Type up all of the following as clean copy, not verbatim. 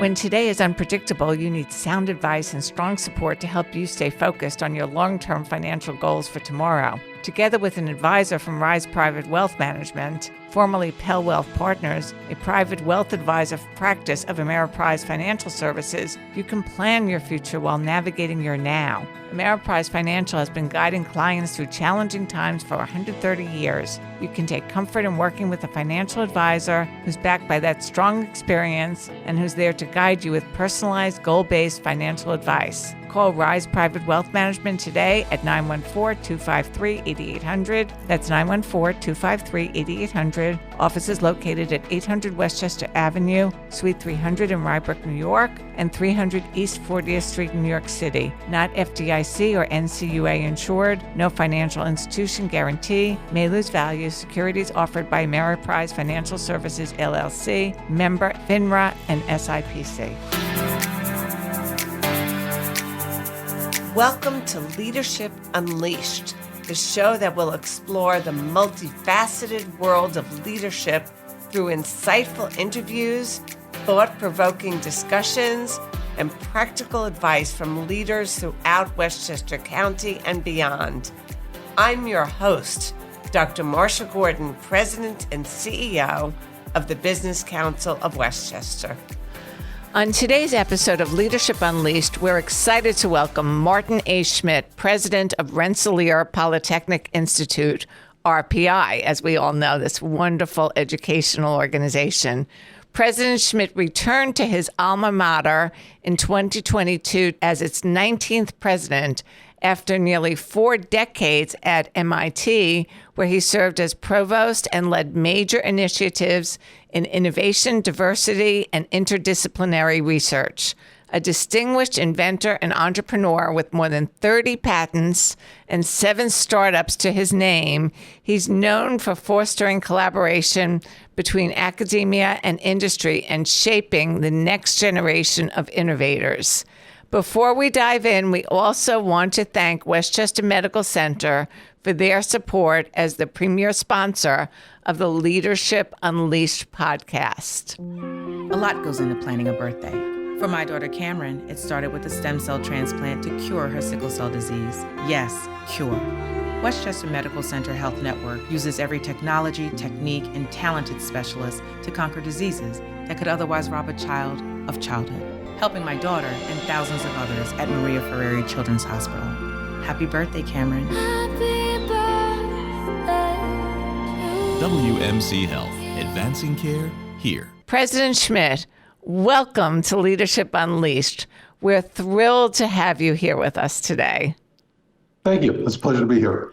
When today is unpredictable, you need sound advice and strong support to help you stay focused on your long-term financial goals for tomorrow. Together with an advisor from Rise Private Wealth Management, formerly Pell Wealth Partners, a private wealth advisor practice of Ameriprise Financial Services, you can plan your future while navigating your now. Ameriprise Financial has been guiding clients through challenging times for 130 years. You can take comfort in working with a financial advisor who's backed by that strong experience and who's there to guide you with personalized, goal-based financial advice. Call Rise Private Wealth Management today at 914-253-8800. That's 914-253-8800. Office is located at 800 Westchester Avenue, Suite 300 in Rybrook, New York, and 300 East 40th Street, New York City. Not FDIC or NCUA insured. No financial institution guarantee. May lose value. Securities offered by Ameriprise Financial Services, LLC. Member FINRA and SIPC. Welcome to Leadership Unleashed, the show that will explore the multifaceted world of leadership through insightful interviews, thought-provoking discussions, and practical advice from leaders throughout Westchester County and beyond. I'm your host, Dr. Marsha Gordon, President and CEO of the Business Council of Westchester. On today's episode of Leadership Unleashed, we're excited to welcome Martin A. Schmidt, President of Rensselaer Polytechnic Institute, RPI, as we all know, this wonderful educational organization. President Schmidt returned to his alma mater in 2022 as its 19th president after nearly 4 decades at MIT, where he served as provost and led major initiatives in innovation, diversity, and interdisciplinary research. A distinguished inventor and entrepreneur with more than 30 patents and 7 startups to his name, he's known for fostering collaboration between academia and industry and shaping the next generation of innovators. Before we dive in, we also want to thank Westchester Medical Center for their support as the premier sponsor of the Leadership Unleashed podcast. A lot goes into planning a birthday. For my daughter Cameron, it started with a stem cell transplant to cure her sickle cell disease. Yes, cure. Westchester Medical Center Health Network uses every technology, technique, and talented specialist to conquer diseases that could otherwise rob a child of childhood, helping my daughter and thousands of others at Maria Ferrari Children's Hospital. Happy birthday, Cameron. Happy birthday. WMC Health, advancing care here. President Schmidt, welcome to Leadership Unleashed. We're thrilled to have you here with us today. Thank you. It's a pleasure to be here.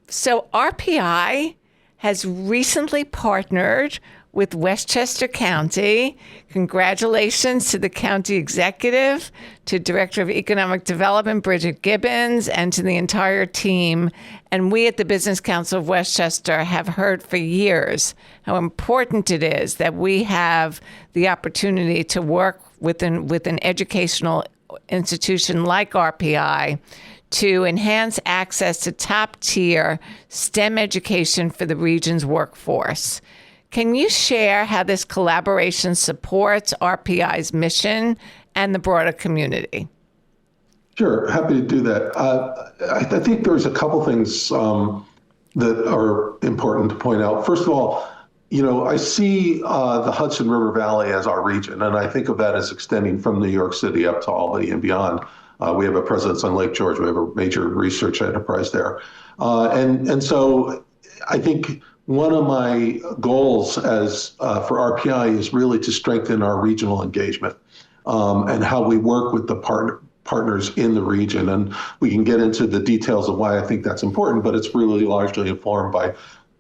So RPI has recently partnered with Westchester County. Congratulations to the county executive, to Director of Economic Development, Bridget Gibbons, and to the entire team. And we at the Business Council of Westchester have heard for years how important it is that we have the opportunity to work with an educational institution like RPI to enhance access to top-tier STEM education for the region's workforce. Can you share how this collaboration supports RPI's mission and the broader community? Sure, happy to do that. I think there's a couple things that are important to point out. First of all, I see the Hudson River Valley as our region, and I think of that as extending from New York City up to Albany and beyond. We have a presence on Lake George. We have a major research enterprise there. And so I think one of my goals for RPI is really to strengthen our regional engagement and how we work with the partners in the region. And we can get into the details of why I think that's important, but it's really largely informed by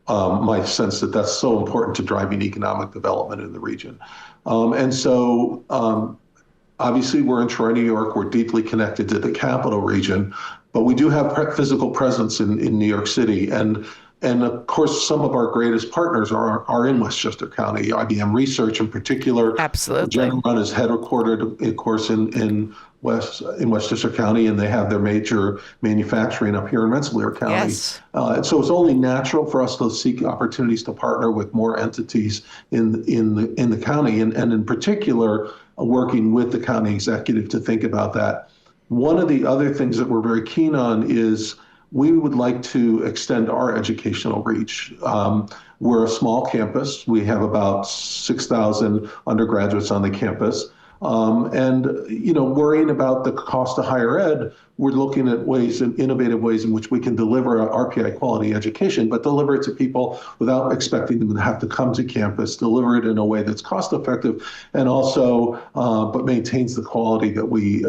my sense that that's so important to driving economic development in the region. And so obviously we're in Troy, New York. We're deeply connected to the capital region, but we do have physical presence in New York City. And of course, some of our greatest partners are in Westchester County. IBM Research in particular. Absolutely. Gentleman is headquartered, of course, in in Westchester County, and they have their major manufacturing up here in Rensselaer County. Yes. So it's only natural for us to seek opportunities to partner with more entities in the county, and in particular, working with the county executive to think about that. One of the other things that we're very keen on is we would like to extend our educational reach. We're a small campus. We have about 6,000 undergraduates on the campus. And, worrying about the cost of higher ed, we're looking at innovative ways in which we can deliver an RPI quality education, but deliver it to people without expecting them to have to come to campus, deliver it in a way that's cost effective, and also, but maintains the quality that we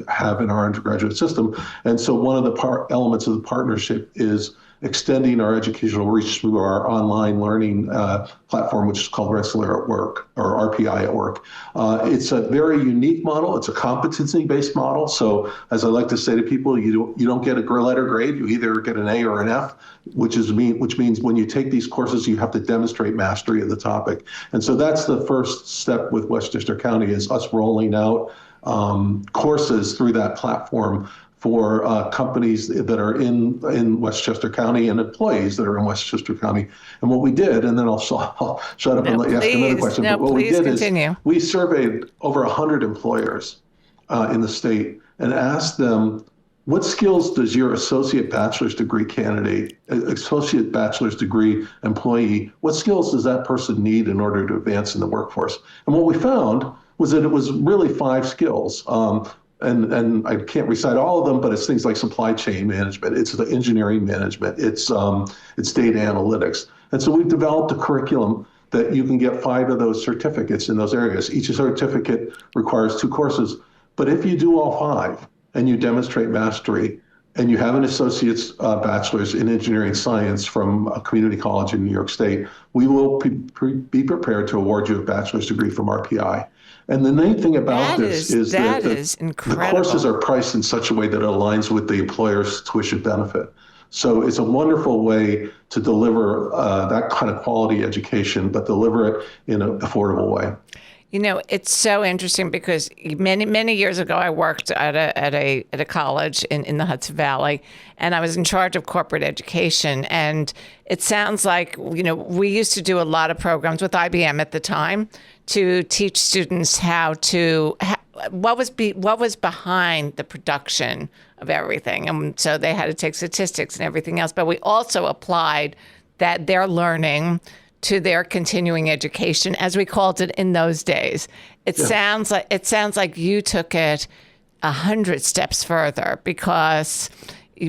have in our undergraduate system. And so one of the elements of the partnership is extending our educational reach through our online learning platform, which is called Rensselaer at Work, or RPI at Work. It's a very unique model. It's a competency-based model. So as I like to say to people, you don't get a letter grade. You either get an A or an F, which means when you take these courses, you have to demonstrate mastery of the topic. And so that's the first step with Westchester County, is us rolling out courses through that platform for companies that are in Westchester County and employees that are in Westchester County. And what we did, and then I'll shut up and let you ask another question. No, but what we did continue. is we surveyed over 100 employers in the state and asked them, what skills does your associate bachelor's degree candidate, associate bachelor's degree employee, what skills does that person need in order to advance in the workforce? And what we found was that it was really 5 skills. And I can't recite all of them, but it's things like supply chain management, it's the engineering management, it's data analytics. And so we've developed a curriculum that you can get 5 of those certificates in those areas. Each certificate requires 2 courses. But if you do all 5 and you demonstrate mastery, and you have an associate's bachelor's in engineering science from a community college in New York State, we will be prepared to award you a bachelor's degree from RPI. And the main thing about this is that the courses are priced in such a way that it aligns with the employer's tuition benefit. So it's a wonderful way to deliver that kind of quality education, but deliver it in an affordable way. It's so interesting because many years ago, I worked at a college in the Hudson Valley, and I was in charge of corporate education. And it sounds like, we used to do a lot of programs with IBM at the time to teach students what was behind the production of everything. And so they had to take statistics and everything else. But we also applied their learning to their continuing education, as we called it in those days. It sounds like you took it 100 steps further, because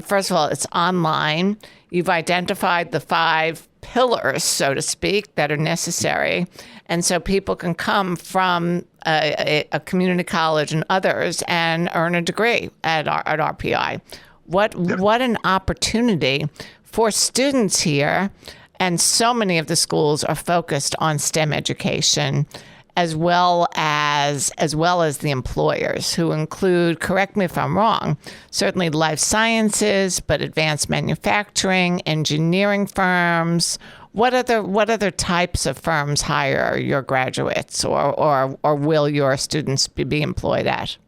first of all, it's online. You've identified the 5 pillars, so to speak, that are necessary. And so people can come from a community college and others and earn a degree at RPI. What an opportunity for students here. And so many of the schools are focused on STEM education, as well as the employers, who include, correct me if I'm wrong, certainly life sciences, but advanced manufacturing, engineering firms. What other types of firms hire your graduates, or will your students be employed at?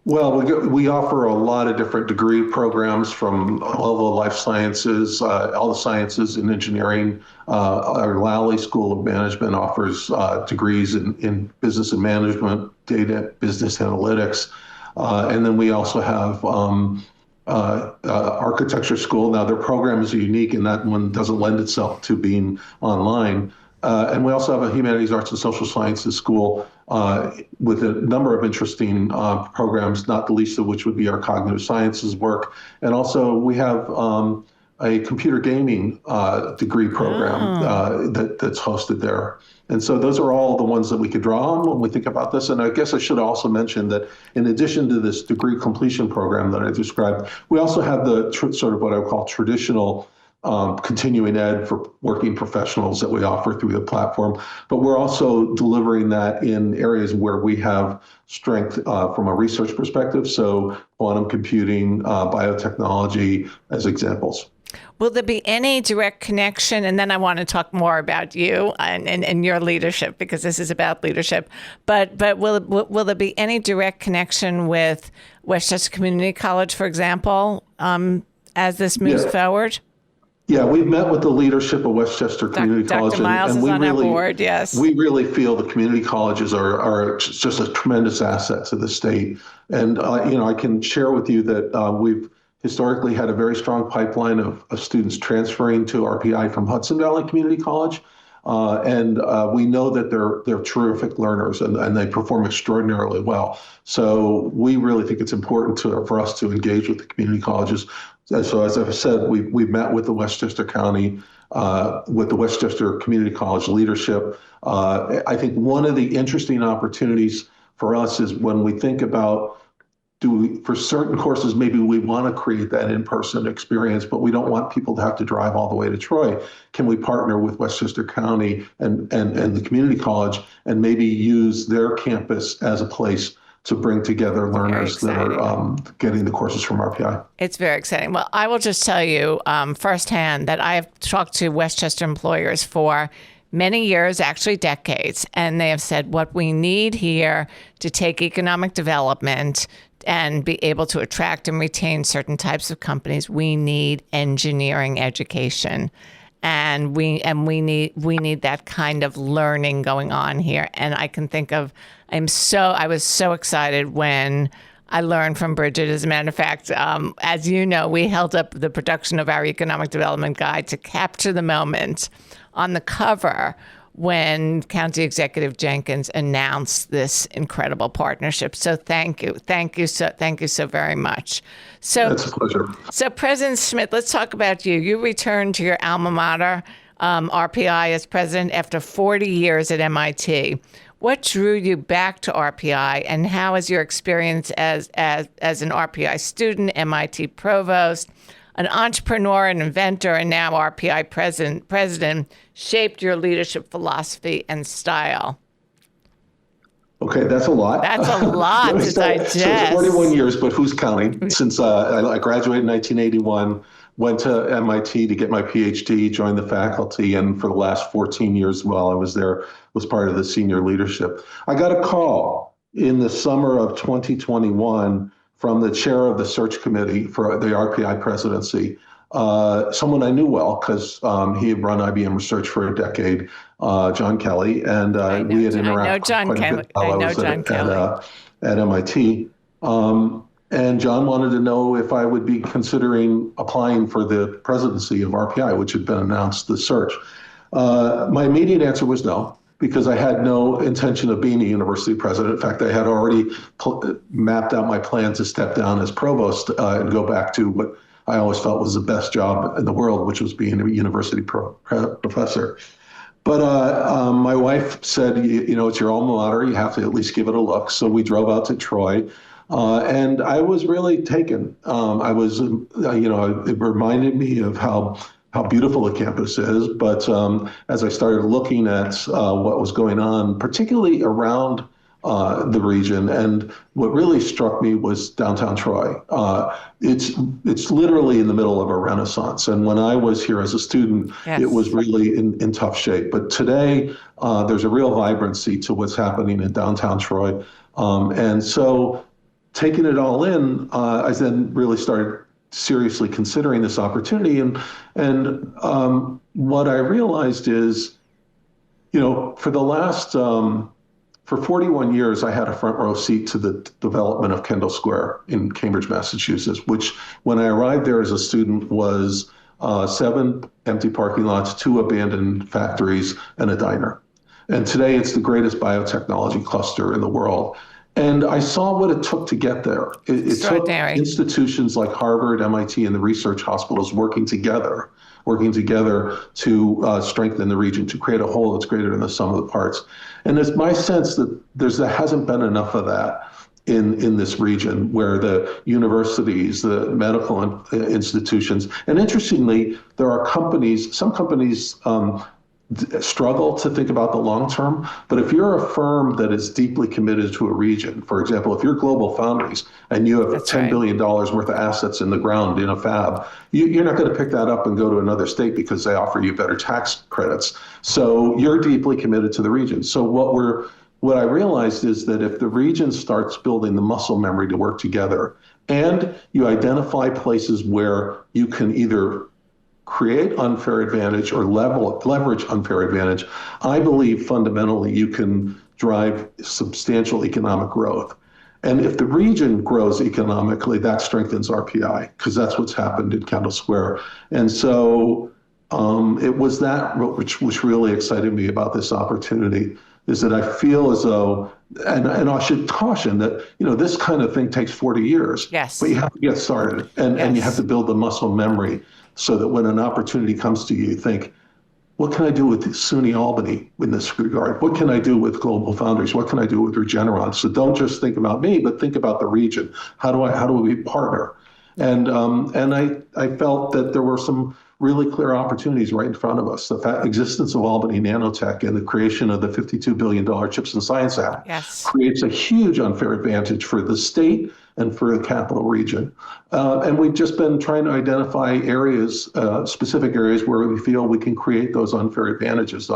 Well, we offer a lot of different degree programs, from all the life sciences, all the sciences and engineering. Our Lally School of Management offers degrees in business and management, data, business analytics. And then we also have architecture school. Now, their program is unique, and that one doesn't lend itself to being online. And we also have a humanities, arts, and social sciences school with a number of interesting programs, not the least of which would be our cognitive sciences work. And also we have a computer gaming degree program that's hosted there. And so those are all the ones that we could draw on when we think about this. And I guess I should also mention that in addition to this degree completion program that I described, we also have the sort of what I would call traditional continuing ed for working professionals that we offer through the platform. But we're also delivering that in areas where we have strength from a research perspective. So quantum computing, biotechnology as examples. Will there be any direct connection? And then I want to talk more about you and your leadership, because this is about leadership. But will there be any direct connection with Westchester Community College, for example, as this moves forward? Yeah, we've met with the leadership of Westchester Community College, Dr. Miles is on our board. Yes, we really feel the community colleges are just a tremendous asset to the state. And I can share with you that we've historically had a very strong pipeline of students transferring to RPI from Hudson Valley Community College. And we know that they're terrific learners and they perform extraordinarily well. So we really think it's important for us to engage with the community colleges. So as I've said, we've met with the Westchester County, with the Westchester Community College leadership. I think one of the interesting opportunities for us is when we think about for certain courses, maybe we want to create that in-person experience, but we don't want people to have to drive all the way to Troy. Can we partner with Westchester County and the community college and maybe use their campus as a place to bring together learners that are getting the courses from RPI? It's very exciting. Well, I will just tell you firsthand that I have talked to Westchester employers for many years, actually decades, and they have said what we need here to take economic development and be able to attract and retain certain types of companies, we need engineering education. And we need that kind of learning going on here. And I can think of, I was so excited when I learned from Bridget. As a matter of fact, as you know, we held up the production of our economic development guide to capture the moment on the cover when County Executive Jenkins announced this incredible partnership. So thank you so very much. So that's a pleasure. So President Schmidt, let's talk about you. You returned to your alma mater, RPI, as president after 40 years at MIT. What drew you back to RPI, and how has your experience as an RPI student, MIT provost, an entrepreneur, an inventor, and now RPI president shaped your leadership philosophy and style? Okay, that's a lot. That's a lot to digest. So 41 years, but who's counting? Since I graduated in 1981, went to MIT to get my PhD, joined the faculty, and for the last 14 years while I was there, was part of the senior leadership. I got a call in the summer of 2021 from the chair of the search committee for the RPI presidency, someone I knew well because he had run IBM research for a decade, John Kelly, and we had interacted quite a bit while I was at MIT. And John wanted to know if I would be considering applying for the presidency of RPI, which had been announced, the search. My immediate answer was no, because I had no intention of being a university president. In fact, I had already mapped out my plan to step down as provost and go back to what I always felt was the best job in the world, which was being a university professor. But my wife said, it's your alma mater, you have to at least give it a look. So we drove out to Troy. And I was really taken. It reminded me of how beautiful the campus is. But as I started looking at what was going on, particularly around the region, and what really struck me was downtown Troy. It's literally in the middle of a renaissance. And when I was here as a student, It was really in tough shape. But today, there's a real vibrancy to what's happening in downtown Troy. And so taking it all in, I then really started seriously considering this opportunity. And what I realized is, for the last, for 41 years, I had a front row seat to the development of Kendall Square in Cambridge, Massachusetts, which when I arrived there as a student was 7 empty parking lots, 2 abandoned factories, and a diner. And today it's the greatest biotechnology cluster in the world. And I saw what it took to get there. It took institutions like Harvard, MIT, and the research hospitals working together to strengthen the region, to create a whole that's greater than the sum of the parts. And it's my sense that there hasn't been enough of that in this region, where the universities, the medical institutions, and interestingly, there are some companies struggle to think about the long term. But if you're a firm that is deeply committed to a region, for example, if you're Global Foundries and you have $10 billion worth of assets in the ground in a fab, you're not going to pick that up and go to another state because they offer you better tax credits. So you're deeply committed to the region. So what I realized is that if the region starts building the muscle memory to work together, and you identify places where you can either create unfair advantage or leverage unfair advantage, I believe fundamentally you can drive substantial economic growth. And if the region grows economically, that strengthens RPI, because that's what's happened in Kendall Square. And so it was that which really excited me about this opportunity, is that I feel as though, and I should caution that, this kind of thing takes 40 years. Yes. But you have to get started, and you have to build the muscle memory so that when an opportunity comes to you, you think, what can I do with SUNY Albany in this regard? What can I do with Global Foundries? What can I do with Regeneron? So don't just think about me, but think about the region. How do we partner? And I felt that there were some really clear opportunities right in front of us. The existence of Albany Nanotech and the creation of the $52 billion CHIPS and Science Act creates a huge unfair advantage for the state and for the capital region. And we've just been trying to identify areas, specific areas where we feel we can create those unfair advantages.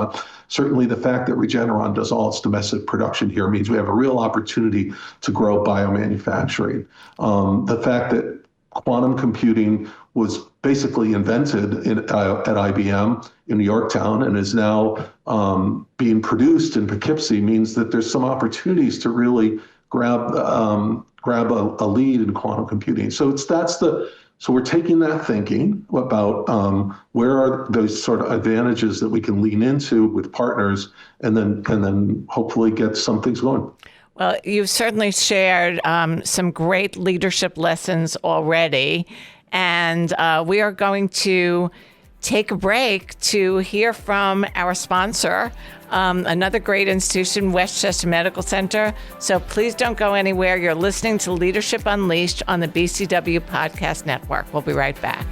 Certainly the fact that Regeneron does all its domestic production here means we have a real opportunity to grow biomanufacturing. The fact that quantum computing was basically invented at IBM in Yorktown and is now being produced in Poughkeepsie means that there's some opportunities to really grab a lead in quantum computing. So so we're taking that thinking about where are those sort of advantages that we can lean into with partners, and then hopefully get some things going. Well, you've certainly shared some great leadership lessons already, and we are going to take a break to hear from our sponsor, another great institution, Westchester Medical Center. So please don't go anywhere. You're listening to Leadership Unleashed on the BCW Podcast Network. We'll be right back.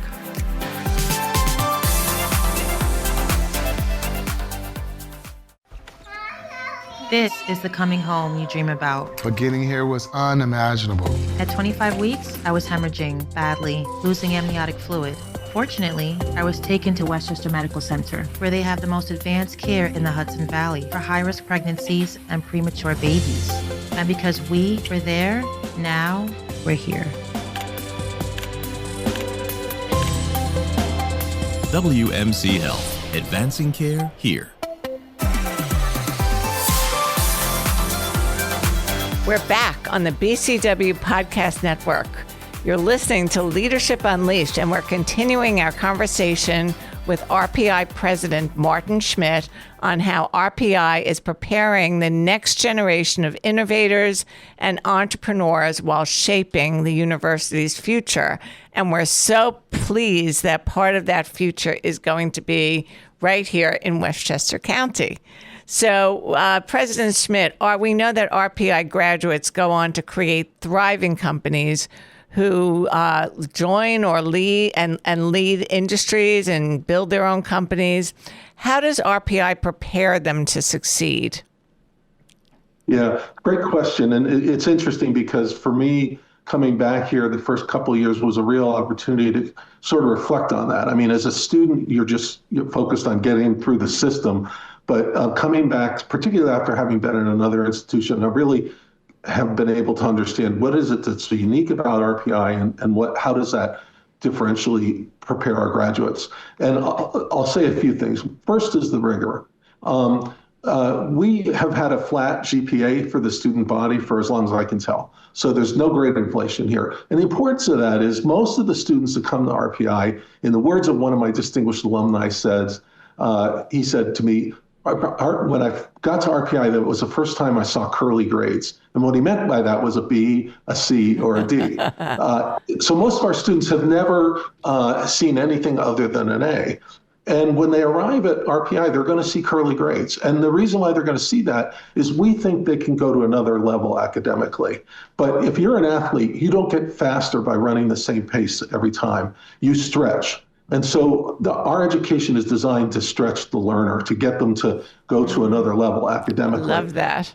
This is the coming home you dream about. But getting here was unimaginable. At 25 weeks, I was hemorrhaging badly, losing amniotic fluid. Fortunately, I was taken to Westchester Medical Center, where they have the most advanced care in the Hudson Valley for high-risk pregnancies and premature babies. And because we were there, now we're here. WMC Health, advancing care here. We're back on the BCW Podcast Network. You're listening to Leadership Unleashed, and we're continuing our conversation with RPI President Martin Schmidt on how RPI is preparing the next generation of innovators and entrepreneurs while shaping the university's future. And we're so pleased that part of that future is going to be right here in Westchester County. So, President Schmidt, we know that RPI graduates go on to create thriving companies who join or lead and lead industries and build their own companies. How does RPI prepare them to succeed? Yeah, great question. And it's interesting because for me, coming back here the first couple of years was a real opportunity to sort of reflect on that. I mean, as a student, you're focused on getting through the system. But coming back, particularly after having been in another institution, I really have been able to understand what is it that's unique about RPI and how does that differentially prepare our graduates. And I'll say a few things. First is the rigor. We have had a flat GPA for the student body for as long as I can tell. So there's no grade inflation here. And the importance of that is most of the students that come to RPI, in the words of one of my distinguished alumni he said to me, when I got to RPI, that was the first time I saw curly grades. And what he meant by that was a B, a C, or a D. So most of our students have never seen anything other than an A. And when they arrive at RPI, they're going to see curly grades. And the reason why they're going to see that is we think they can go to another level academically. But if you're an athlete, you don't get faster by running the same pace every time. You stretch. And so our education is designed to stretch the learner, to get them to go to another level academically. Love that.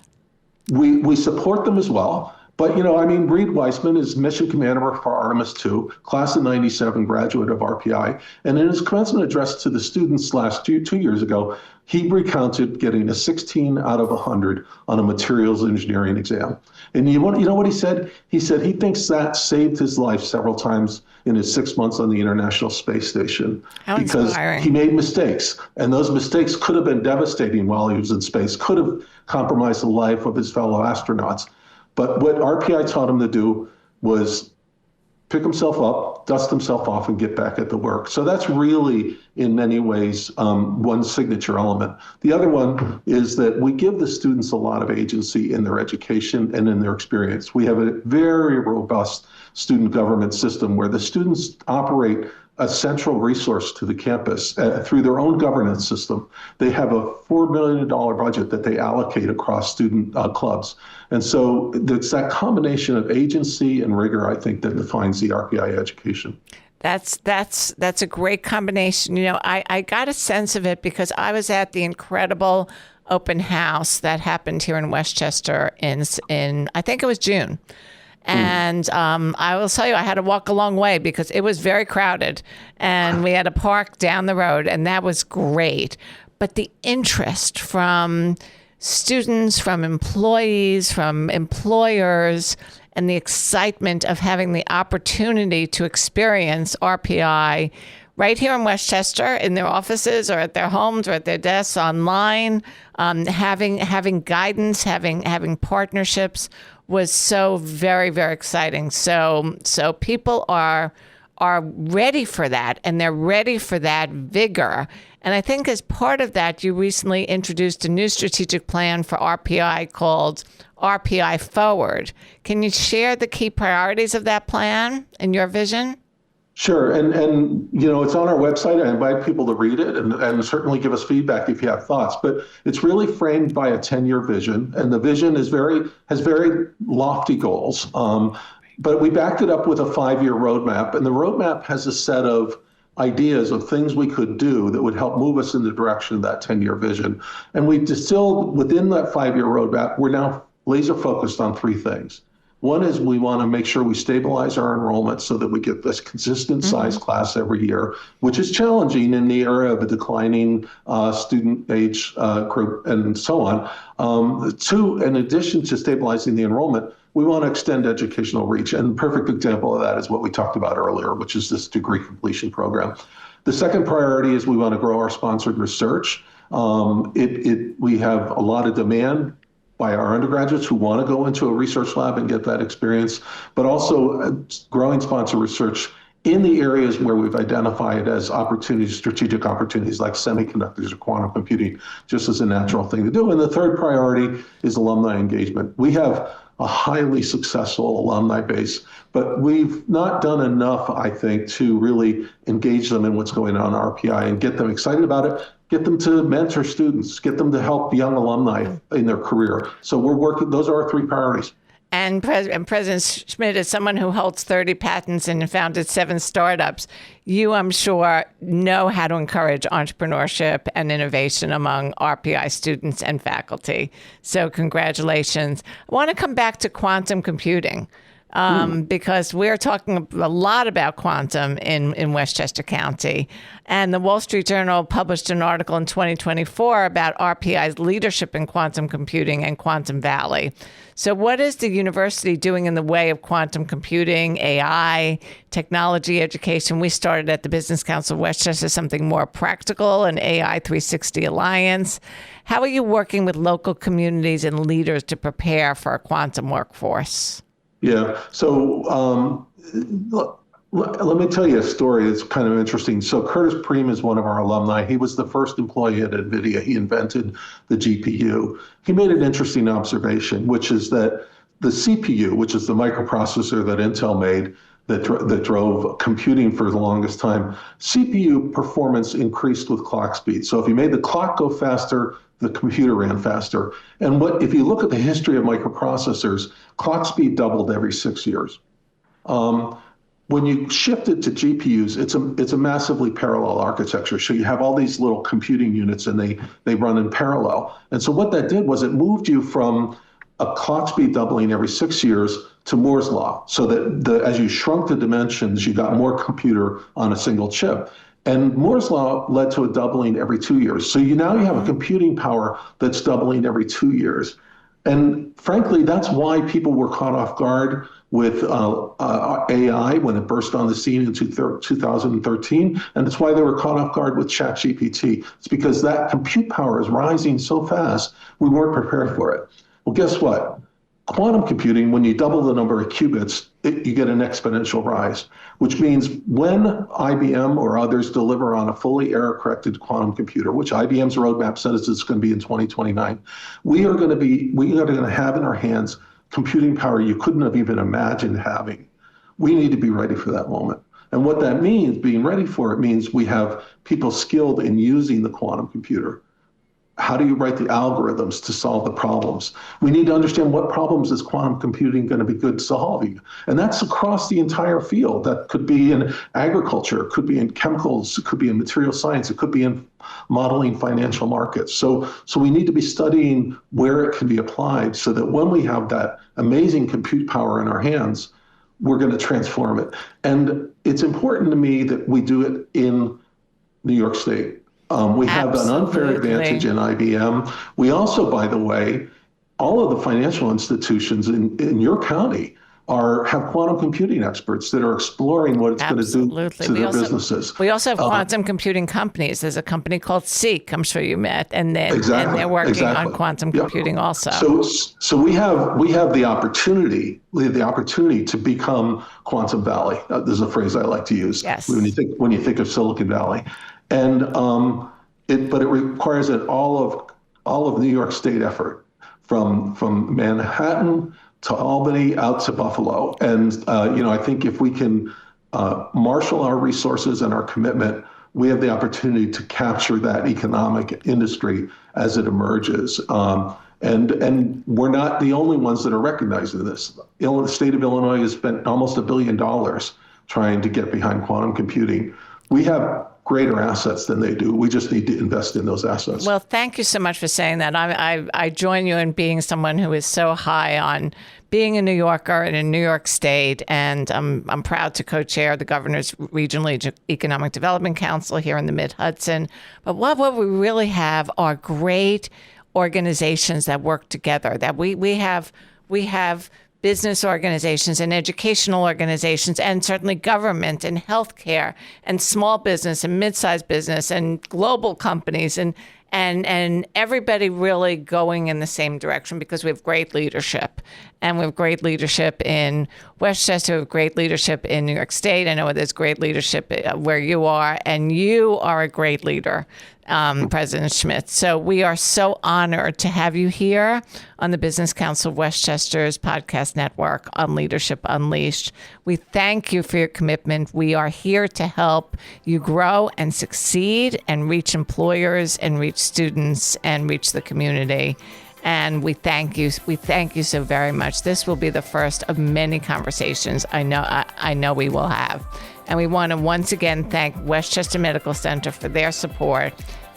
We support them as well. But, Reed Weissman is mission commander for Artemis II, class of 97, graduate of RPI. And in his commencement address to the students two years ago, he recounted getting a 16 out of 100 on a materials engineering exam. And you know what he said? He said he thinks that saved his life several times in his 6 months on the International Space Station. How because inspiring. He made mistakes. And those mistakes could have been devastating while he was in space, could have compromised the life of his fellow astronauts. But what RPI taught him to do was pick himself up, dust himself off, and get back at the work. So that's really, in many ways, one signature element. The other one is that we give the students a lot of agency in their education and in their experience. We have a very robust student government system where the students operate a central resource to the campus through their own governance system. They have a $4 million budget that they allocate across student clubs. And so it's that combination of agency and rigor, I think, that defines the RPI education. That's a great combination. I got a sense of it because I was at the incredible open house that happened here in Westchester in I think it was June. And I will tell you, I had to walk a long way because it was very crowded and we had to park down the road, and that was great. But the interest from students, from employees, from employers, and the excitement of having the opportunity to experience RPI right here in Westchester, in their offices or at their homes or at their desks, online, having guidance, having partnerships was so very, very exciting. So people are ready for that, and they're ready for that vigor. And I think as part of that, you recently introduced a new strategic plan for RPI called RPI Forward. Can you share the key priorities of that plan and your vision? Sure. And it's on our website. I invite people to read it and certainly give us feedback if you have thoughts. But it's really framed by a 10-year vision. And the vision has very lofty goals. But we backed it up with a 5-year roadmap. And the roadmap has a set of ideas of things we could do that would help move us in the direction of that 10-year vision. And we distilled within that 5-year roadmap, we're now laser focused on 3 things. One is we want to make sure we stabilize our enrollment so that we get this consistent size class every year, which is challenging in the era of a declining student age group and so on. 2, in addition to stabilizing the enrollment, we want to extend educational reach. And the perfect example of that is what we talked about earlier, which is this degree completion program. The second priority is we want to grow our sponsored research. We have a lot of demand by our undergraduates who want to go into a research lab and get that experience, but also growing sponsored research in the areas where we've identified as opportunities, strategic opportunities like semiconductors or quantum computing, just as a natural thing to do. And the third priority is alumni engagement. We have a highly successful alumni base, but we've not done enough, I think, to really engage them in what's going on in RPI and get them excited about it, get them to mentor students, get them to help young alumni in their career. So we're working, those are our 3 priorities. And President Schmidt, as someone who holds 30 patents and founded 7 startups, you, I'm sure, know how to encourage entrepreneurship and innovation among RPI students and faculty. So congratulations. I want to come back to quantum computing. Because we're talking a lot about quantum in Westchester County. And the Wall Street Journal published an article in 2024 about RPI's leadership in quantum computing and Quantum Valley. So what is the university doing in the way of quantum computing, AI, technology education? We started at the Business Council of Westchester something more practical, an AI 360 Alliance. How are you working with local communities and leaders to prepare for a quantum workforce? Yeah. So let me tell you a story that's kind of interesting. So Curtis Preem is one of our alumni. He was the first employee at NVIDIA. He invented the GPU. He made an interesting observation, which is that the CPU, which is the microprocessor that Intel made, that drove computing for the longest time. CPU performance increased with clock speed. So if you made the clock go faster, the computer ran faster. And if you look at the history of microprocessors, clock speed doubled every 6 years. When you shift it to GPUs, it's a massively parallel architecture. So you have all these little computing units, and they run in parallel. And so what that did was it moved you from a clock speed doubling every 6 years to Moore's law, so that as you shrunk the dimensions, you got more computer on a single chip. And Moore's law led to a doubling every 2 years. So now you have a computing power that's doubling every 2 years. And frankly, that's why people were caught off guard with AI when it burst on the scene in 2013. And it's why they were caught off guard with ChatGPT. It's because that compute power is rising so fast, we weren't prepared for it. Well, guess what? Quantum computing, when you double the number of qubits, you get an exponential rise, which means when IBM or others deliver on a fully error-corrected quantum computer, which IBM's roadmap says it's going to be in 2029, we are going to have in our hands computing power you couldn't have even imagined having. We need to be ready for that moment. And what that means, being ready for it, means we have people skilled in using the quantum computer. How do you write the algorithms to solve the problems? We need to understand what problems is quantum computing going to be good solving. And that's across the entire field. That could be in agriculture, it could be in chemicals, it could be in material science, it could be in modeling financial markets. So we need to be studying where it can be applied so that when we have that amazing compute power in our hands, we're going to transform it. And it's important to me that we do it in New York State. We have an unfair advantage in IBM. We also, by the way, all of the financial institutions in your county have quantum computing experts that are exploring what it's going to do to their businesses. We also have quantum computing companies. There's a company called Seek, I'm sure you met, and they're working on quantum computing also. So we have the opportunity. We have the opportunity to become Quantum Valley. There's a phrase I like to use when you think of Silicon Valley. And but it requires an all of New York State effort, from Manhattan to Albany out to Buffalo. And I think if we can marshal our resources and our commitment, we have the opportunity to capture that economic industry as it emerges. And we're not the only ones that are recognizing this. The state of Illinois has spent almost $1 billion trying to get behind quantum computing. We have greater assets than they do. We just need to invest in those assets. Well, thank you so much for saying that. I join you in being someone who is so high on being a New Yorker in a New York State, and I'm proud to co-chair the Governor's Regional Economic Development Council here in the Mid-Hudson. But what we really have are great organizations that work together. That we have business organizations and educational organizations, and certainly government and healthcare and small business and mid-sized business and global companies and everybody really going in the same direction, because we have great leadership. And we have great leadership in Westchester, we have great leadership in New York State. I know there's great leadership where you are, and you are a great leader, President Schmidt. So we are so honored to have you here on the Business Council of Westchester's podcast network on Leadership Unleashed. We thank you for your commitment. We are here to help you grow and succeed and reach employers and reach students and reach the community. And we thank you. We thank you so very much. This will be the first of many conversations I know we will have. And we want to once again thank Westchester Medical Center for their support,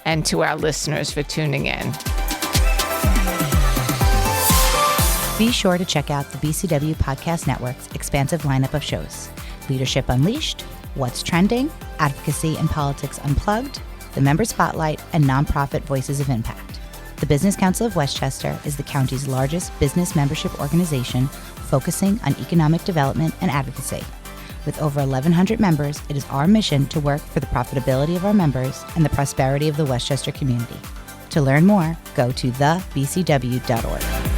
and to our listeners for tuning in. Be sure to check out the BCW Podcast Network's expansive lineup of shows: Leadership Unleashed, What's Trending, Advocacy and Politics Unplugged, The Member Spotlight, and Nonprofit Voices of Impact. The Business Council of Westchester is the county's largest business membership organization focusing on economic development and advocacy. With over 1,100 members, it is our mission to work for the profitability of our members and the prosperity of the Westchester community. To learn more, go to thebcw.org.